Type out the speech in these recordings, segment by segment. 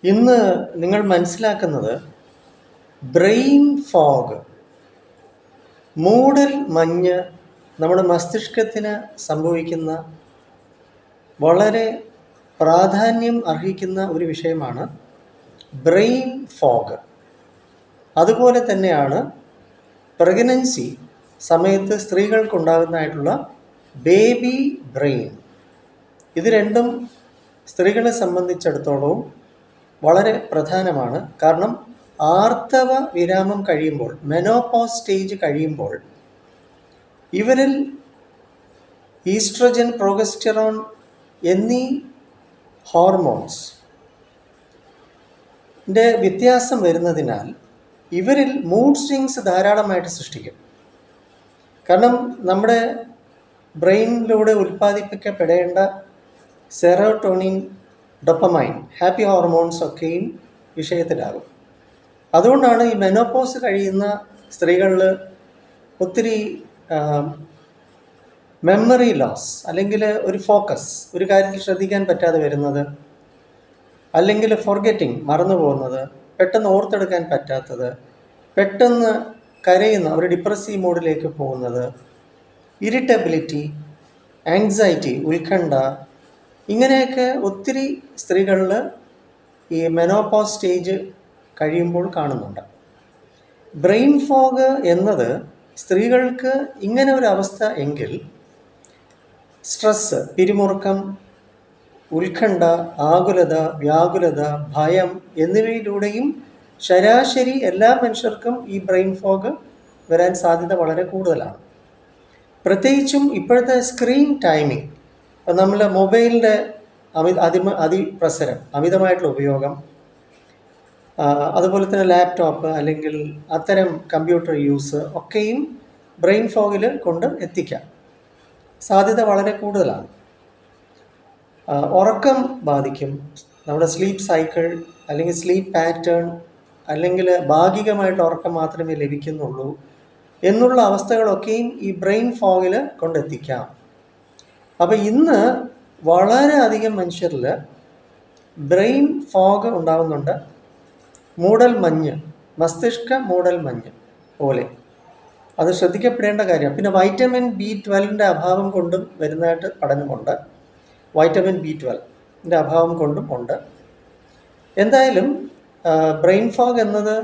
ഇന്ന് നിങ്ങൾ മനസ്സിലാക്കുന്നത് ബ്രെയിൻ ഫോഗ്, മൂടൽ മഞ്ഞ് നമ്മുടെ മസ്തിഷ്കത്തിന് സംഭവിക്കുന്ന വളരെ പ്രാധാന്യം അർഹിക്കുന്ന ഒരു വിഷയമാണ് ബ്രെയിൻ ഫോഗ്. അതുപോലെ തന്നെയാണ് പ്രഗ്നൻസി സമയത്ത് സ്ത്രീകൾക്കുണ്ടാകുന്നതായിട്ടുള്ള ബേബി ബ്രെയിൻ. ഇത് രണ്ടും സ്ത്രീകളെ സംബന്ധിച്ചിടത്തോളവും വളരെ പ്രധാനമാണ്. കാരണം ആർത്തവ വിരാമം കഴിയുമ്പോൾ, മെനോപോസ് സ്റ്റേജ് കഴിയുമ്പോൾ ഇവരിൽ ഈസ്ട്രജൻ, പ്രൊഗസ്റ്ററോൺ എന്നീ ഹോർമോൺസിൻ്റെ വ്യത്യാസം വരുന്നതിനാൽ ഇവരിൽ മൂഡ് സ്വിങ്സ് ധാരാളമായിട്ട് സൃഷ്ടിക്കും. കാരണം നമ്മുടെ ബ്രെയിനിലൂടെ ഉൽപ്പാദിപ്പിക്കപ്പെടേണ്ട സെറോട്ടോണിൻ, ഡോപ്പമൈൻ, ഹാപ്പി ഹോർമോൺസ് ഒക്കെയും വിഷയത്തിലാകും. അതുകൊണ്ടാണ് ഈ മെനോപോസ് കഴിയുന്ന സ്ത്രീകളിൽ ഒത്തിരി മെമ്മറി ലോസ്, അല്ലെങ്കിൽ ഒരു ഫോക്കസ്, ഒരു കാര്യത്തിൽ ശ്രദ്ധിക്കാൻ പറ്റാതെ വരുന്നത്, അല്ലെങ്കിൽ ഫോർഗെറ്റിംഗ്, മറന്നു പോകുന്നത്, പെട്ടെന്ന് ഓർത്തെടുക്കാൻ പറ്റാത്തത്, പെട്ടെന്ന് കരയുന്ന ഒരു ഡിപ്രസീവ് മൂഡിലേക്ക് പോകുന്നത്, ഇറിറ്റബിലിറ്റി, ആങ്സൈറ്റി, ഉത്കണ്ഠ, ഇങ്ങനെയൊക്കെ ഒത്തിരി സ്ത്രീകളിൽ ഈ മെനോപോസ് സ്റ്റേജ് കഴിയുമ്പോൾ കാണുന്നുണ്ട്. ബ്രെയിൻ ഫോഗ് എന്നത് സ്ത്രീകൾക്ക് ഇങ്ങനെ ഒരു അവസ്ഥ എങ്കിൽ സ്ട്രെസ്, പിരിമുറുക്കം, ഉത്കണ്ഠ, ആകുലത, വ്യാകുലത, ഭയം എന്നിവയിലൂടെയും ശരാശരി എല്ലാ മനുഷ്യർക്കും ഈ ബ്രെയിൻ ഫോഗ് വരാൻ സാധ്യത വളരെ കൂടുതലാണ്. പ്രത്യേകിച്ചും ഇപ്പോഴത്തെ സ്ക്രീൻ ടൈമിംഗ്, നമ്മൾ മൊബൈലിൻ്റെ അതിപ്രസരം, അമിതമായിട്ടുള്ള ഉപയോഗം, അതുപോലെ തന്നെ ലാപ്ടോപ്പ് അല്ലെങ്കിൽ അത്തരം കമ്പ്യൂട്ടർ യൂസ് ഒക്കെയും ബ്രെയിൻ ഫോഗിൽ കൊണ്ട് എത്തിക്കാം. സാധ്യത വളരെ കൂടുതലാണ്. ഉറക്കം ബാധിക്കും, നമ്മുടെ സ്ലീപ്പ് സൈക്കിൾ അല്ലെങ്കിൽ സ്ലീപ്പ് പാറ്റേൺ, അല്ലെങ്കിൽ ഭാഗികമായിട്ട് ഉറക്കം മാത്രമേ ലഭിക്കുന്നുള്ളൂ എന്നുള്ള അവസ്ഥകളൊക്കെയും ഈ ബ്രെയിൻ ഫോഗിൽ കൊണ്ടെത്തിക്കാം. അപ്പോൾ ഇന്ന് വളരെയധികം മനുഷ്യരിൽ ബ്രെയിൻ ഫോഗ് ഉണ്ടാകുന്നുണ്ട്. മൂടൽ മഞ്ഞ്, മസ്തിഷ്ക മൂടൽ മഞ്ഞ് പോലെ, അത് ശ്രദ്ധിക്കപ്പെടേണ്ട കാര്യമാണ്. പിന്നെ വൈറ്റമിൻ B12 അഭാവം കൊണ്ടും വരുന്നതായിട്ട് പഠനമുണ്ട്. വൈറ്റമിൻ B12 അഭാവം കൊണ്ടും ഉണ്ട്. എന്തായാലും ബ്രെയിൻ ഫോഗ് എന്നത്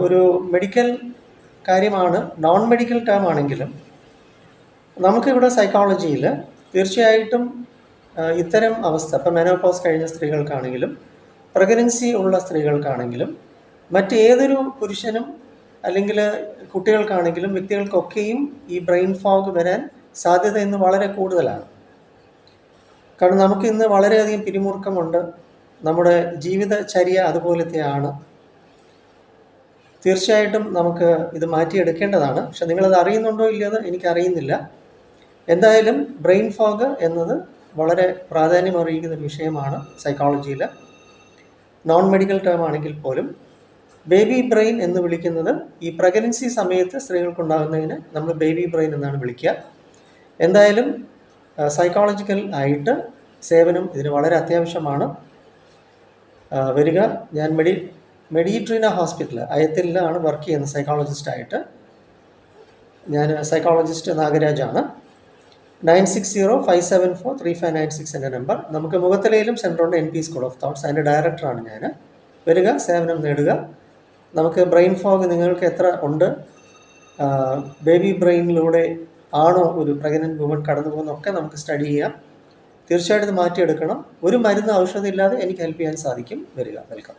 ഒരു മെഡിക്കൽ കാര്യമാണ്, നോൺ മെഡിക്കൽ ടേം ആണെങ്കിലും നമുക്കിവിടെ സൈക്കോളജിയിൽ തീർച്ചയായിട്ടും ഇത്തരം അവസ്ഥ, ഇപ്പം മെനോപോസ് കഴിഞ്ഞ സ്ത്രീകൾക്കാണെങ്കിലും പ്രഗ്നൻസി ഉള്ള സ്ത്രീകൾക്കാണെങ്കിലും മറ്റേതൊരു പുരുഷനും അല്ലെങ്കിൽ കുട്ടികൾക്കാണെങ്കിലും വ്യക്തികൾക്കൊക്കെയും ഈ ബ്രെയിൻ ഫോഗ് വരാൻ സാധ്യത ഇന്ന് വളരെ കൂടുതലാണ്. കാരണം നമുക്ക് ഇന്ന് വളരെയധികം പിരിമുറുക്കമുണ്ട്, നമ്മുടെ ജീവിതചര്യ അതുപോലത്തെയാണ്. തീർച്ചയായിട്ടും നമുക്ക് ഇത് മാറ്റിയെടുക്കേണ്ടതാണ്. പക്ഷെ നിങ്ങളത് അറിയുന്നുണ്ടോ ഇല്ലയോ എനിക്കറിയുന്നില്ല. എന്തായാലും ബ്രെയിൻ ഫോഗ് എന്നത് വളരെ പ്രാധാന്യം അറിയിക്കുന്ന ഒരു വിഷയമാണ് സൈക്കോളജിയിൽ. നോൺ മെഡിക്കൽ ടേം ആണെങ്കിൽ പോലും ബേബി ബ്രെയിൻ എന്ന് വിളിക്കുന്നത് ഈ പ്രഗ്നൻസി സമയത്ത് സ്ത്രീകൾക്കുണ്ടാകുന്നതിന് നമ്മൾ ബേബി ബ്രെയിൻ എന്നാണ് വിളിക്കുക. എന്തായാലും സൈക്കോളജിക്കൽ ആയിട്ട് സേവനം ഇതിന് വളരെ അത്യാവശ്യമാണ്. വരിക. ഞാൻ മെഡിട്രീന ഹോസ്പിറ്റൽ അയത്തിലാണ് വർക്ക് ചെയ്യുന്നത് സൈക്കോളജിസ്റ്റായിട്ട്. ഞാൻ സൈക്കോളജിസ്റ്റ് നാഗരാജാണ്. 9605743596 എൻ്റെ നമ്പർ. നമുക്ക് മുഖത്തലയിലും സെൻറ്ററുണ്ട്, NP സ്കൂൾ ഓഫ് തോട്ട്സ്, അതിൻ്റെ ഡയറക്ടറാണ് ഞാൻ. വരിക, സേവനം നേടുക. നമുക്ക് ബ്രെയിൻ ഫോഗ് നിങ്ങൾക്ക് എത്ര ഉണ്ട്, ബേബി ബ്രെയിനിലൂടെ ആണോ ഒരു പ്രഗ്നൻറ്റ് വുമൺ കടന്നു പോകുന്നതൊക്കെ നമുക്ക് സ്റ്റഡി ചെയ്യാം. തീർച്ചയായിട്ടും ഇത് മാറ്റിയെടുക്കണം. ഒരു മരുന്ന് ഔഷധം ഇല്ലാതെ എനിക്ക് ഹെൽപ്പ് ചെയ്യാൻ സാധിക്കും. വരിക, വെൽക്കം.